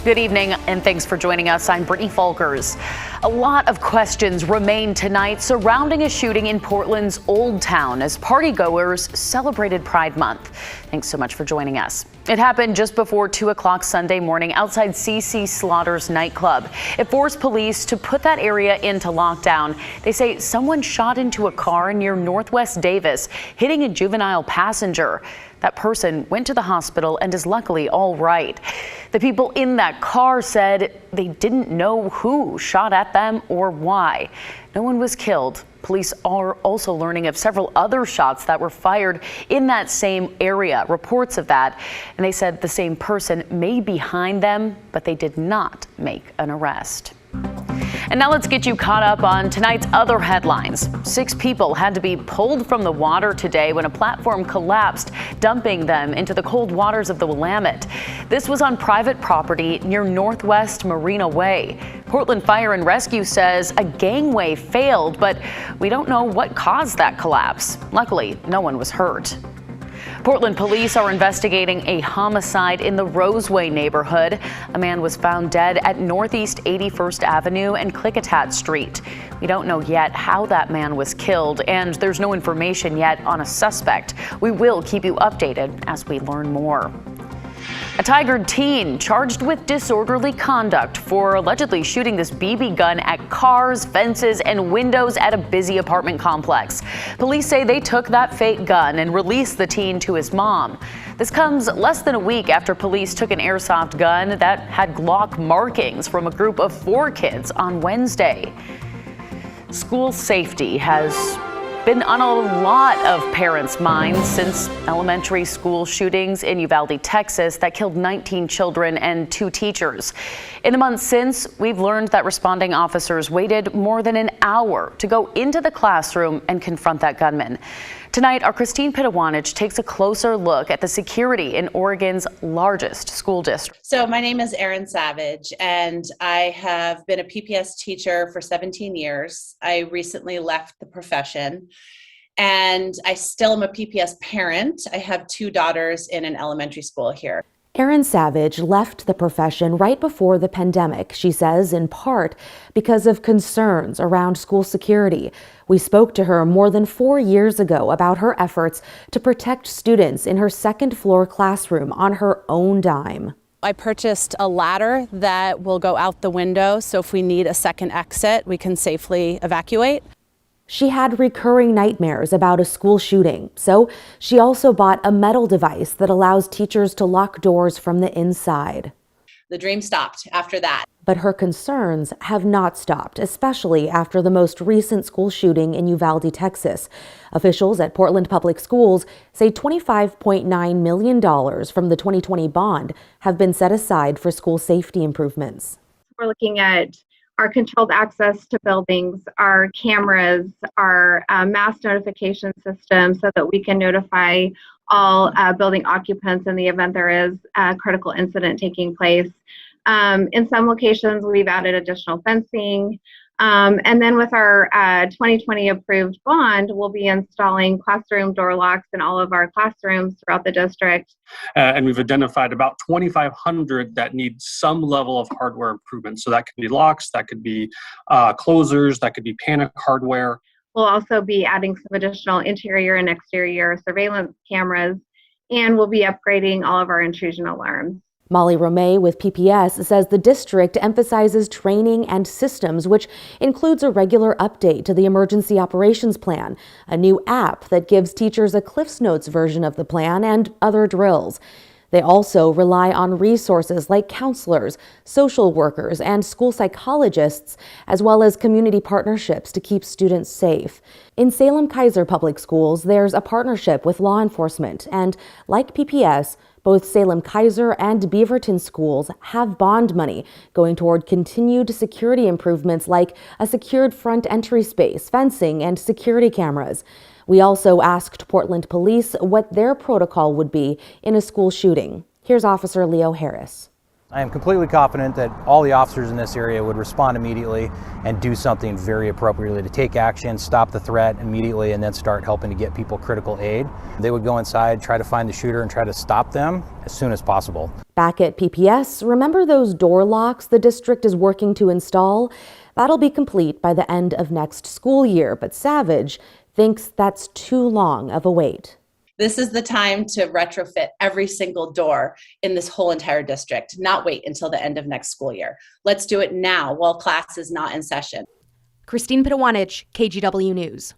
Good evening and thanks for joining us. I'm Brittany Falkers. A lot of questions remain tonight surrounding a shooting in Portland's Old Town as partygoers celebrated Pride Month. Thanks so much for joining us. It happened just before 2 o'clock Sunday morning outside CC Slaughter's nightclub. It forced police to put that area into lockdown. They say someone shot into a car near Northwest Davis, hitting a juvenile passenger. That person went to the hospital and is luckily all right. The people in that car said they didn't know who shot at them or why. No one was killed. Police are also learning of several other shots that were fired in that same area, reports of that. And they said the same person may be behind them, but they did not make an arrest. And now let's get you caught up on tonight's other headlines. 6 people had to be pulled from the water today when a platform collapsed, dumping them into the cold waters of the Willamette. This was on private property near Northwest Marina Way. Portland Fire and Rescue says a gangway failed, but we don't know what caused that collapse. Luckily, no one was hurt. Portland police are investigating a homicide in the Roseway neighborhood. A man was found dead at Northeast 81st Avenue and Klickitat Street. We don't know yet how that man was killed, and there's no information yet on a suspect. We will keep you updated as we learn more. A Tigard teen charged with disorderly conduct for allegedly shooting this BB gun at cars, fences, and windows at a busy apartment complex. Police say they took that fake gun and released the teen to his mom. This comes less than a week after police took an airsoft gun that had Glock markings from a group of 4 kids on Wednesday. School safety has been on a lot of parents' minds since elementary school shootings in Uvalde, Texas, that killed 19 children and 2 teachers. In the months since, we've learned that responding officers waited more than an hour to go into the classroom and confront that gunman. Tonight, our Christine Pitawanich takes a closer look at the security in Oregon's largest school district. So my name is Erin Savage, and I have been a PPS teacher for 17 years. I recently left the profession, and I still am a PPS parent. I have 2 daughters in an elementary school here. Erin Savage left the profession right before the pandemic, she says, in part because of concerns around school security. We spoke to her more than 4 years ago about her efforts to protect students in her second-floor classroom on her own dime. I purchased a ladder that will go out the window, so if we need a second exit, we can safely evacuate. She had recurring nightmares about a school shooting, so she also bought a metal device that allows teachers to lock doors from the inside. The dream stopped after that. But her concerns have not stopped, especially after the most recent school shooting in Uvalde, Texas. Officials at Portland Public Schools say $25.9 million from the 2020 bond have been set aside for school safety improvements. We're looking at our controlled access to buildings, our cameras, our mass notification system so that we can notify all building occupants in the event there is a critical incident taking place. In some locations, we've added additional fencing. And then with our 2020 approved bond, we'll be installing classroom door locks in all of our classrooms throughout the district. And we've identified about 2,500 that need some level of hardware improvement. So that could be locks, that could be closers, that could be panic hardware. We'll also be adding some additional interior and exterior surveillance cameras, and we'll be upgrading all of our intrusion alarms. Molly Romay with PPS says the district emphasizes training and systems, which includes a regular update to the emergency operations plan, a new app that gives teachers a Cliff's Notes version of the plan, and other drills. They also rely on resources like counselors, social workers, and school psychologists, as well as community partnerships to keep students safe. In Salem-Keizer Public Schools, there's a partnership with law enforcement, and like PPS, both Salem-Keizer and Beaverton schools have bond money going toward continued security improvements like a secured front entry space, fencing, and security cameras. We also asked Portland Police what their protocol would be in a school shooting. Here's Officer Leo Harris. I am completely confident that all the officers in this area would respond immediately and do something very appropriately to take action, stop the threat immediately, and then start helping to get people critical aid. They would go inside, try to find the shooter, and try to stop them as soon as possible. Back at PPS, remember those door locks the district is working to install? That'll be complete by the end of next school year, but Savage thinks that's too long of a wait. This is the time to retrofit every single door in this whole entire district, not wait until the end of next school year. Let's do it now while class is not in session. Christine Pitawanich, KGW News.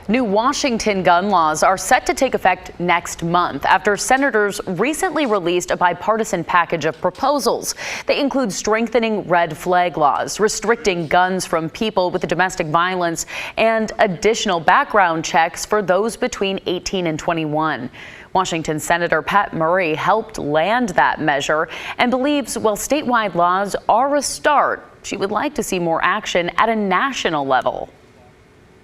New Washington gun laws are set to take effect next month after senators recently released a bipartisan package of proposals. They include strengthening red flag laws, restricting guns from people with domestic violence, and additional background checks for those between 18 and 21. Washington Senator Pat Murray helped land that measure and believes while statewide laws are a start, she would like to see more action at a national level.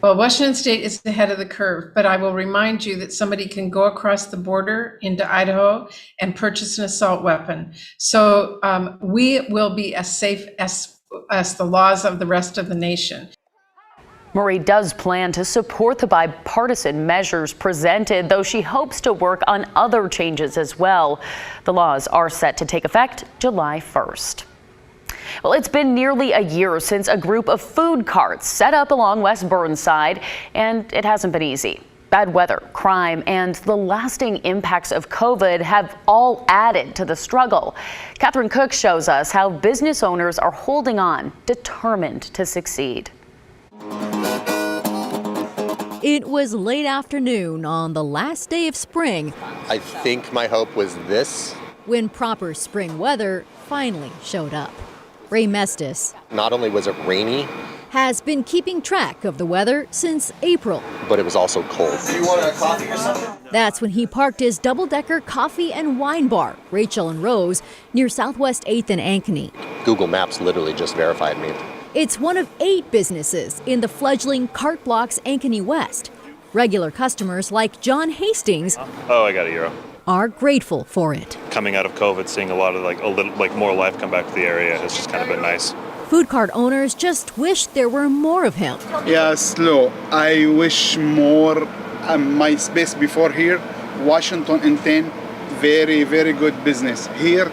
Well, Washington State is ahead of the curve, but I will remind you that somebody can go across the border into Idaho and purchase an assault weapon. So we will be as safe as the laws of the rest of the nation. Murray does plan to support the bipartisan measures presented, though she hopes to work on other changes as well. The laws are set to take effect July 1st. Well, it's been nearly a year since a group of food carts set up along West Burnside, and it hasn't been easy. Bad weather, crime, and the lasting impacts of COVID have all added to the struggle. Catherine Cook shows us how business owners are holding on, determined to succeed. It was late afternoon on the last day of spring. I think my hope was this. When proper spring weather finally showed up. Ray Mestis Not only was it rainy, has been keeping track of the weather since April. but it was also cold. Do you want a coffee or something? That's when he parked his double-decker coffee and wine bar, Rachel and Rose, near Southwest 8th and Ankeny. Google Maps literally just verified me. It's one of 8 businesses in the fledgling Cart Blocks Ankeny West. Regular customers like John Hastings Oh, I got €1. are grateful for it. Coming out of COVID, seeing a lot of a little more life come back to the area has just kind of been nice. Food cart owners just wish there were more of him. Yeah, slow. I wish more. My space before here, Washington and 10, very, very good business. Here,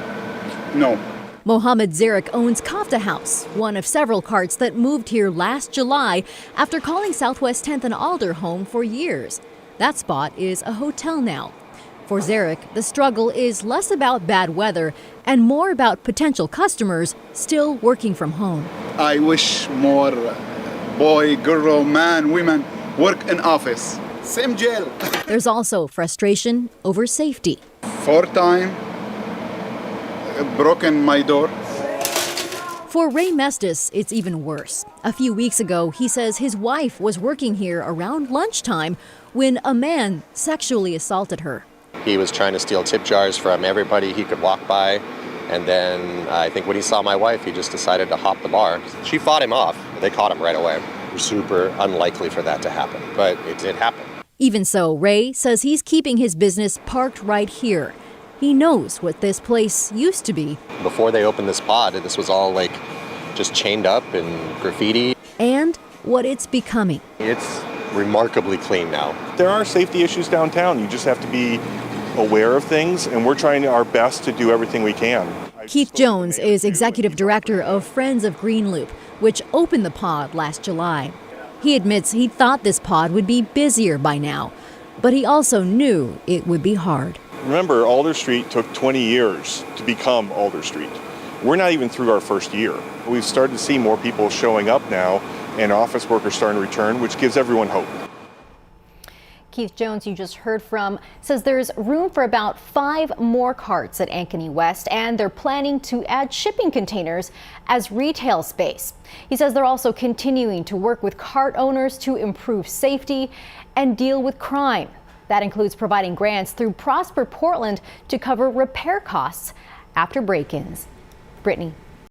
no. Mohammed Zarek owns Kafta House, one of several carts that moved here last July after calling Southwest 10th and Alder home for years. That spot is a hotel now. For Zarek, the struggle is less about bad weather and more about potential customers still working from home. I wish more boy, girl, man, women work in office. Same jail. There's also frustration over safety. 4 times broken my door. For Ray Mestis, it's even worse. A few weeks ago, he says his wife was working here around lunchtime when a man sexually assaulted her. He was trying to steal tip jars from everybody he could walk by. And then I think when he saw my wife, he just decided to hop the bar. She fought him off. They caught him right away. Super unlikely for that to happen, but it did happen. Even so, Ray says he's keeping his business parked right here. He knows what this place used to be. Before they opened this pod, this was all just chained up and graffiti. And what it's becoming. It's remarkably clean now. There are safety issues downtown. You just have to be aware of things, and we're trying our best to do everything we can. Keith Jones is executive director of Friends of Green Loop, which opened the pod last July. He admits he thought this pod would be busier by now, but he also knew it would be hard. Remember, Alder Street took 20 years to become Alder Street. We're not even through our first year. We've started to see more people showing up now, and office workers starting to return, which gives everyone hope. Keith Jones, you just heard from, says there's room for about 5 more carts at Ankeny West, and they're planning to add shipping containers as retail space. He says they're also continuing to work with cart owners to improve safety and deal with crime. That includes providing grants through Prosper Portland to cover repair costs after break-ins. Brittany.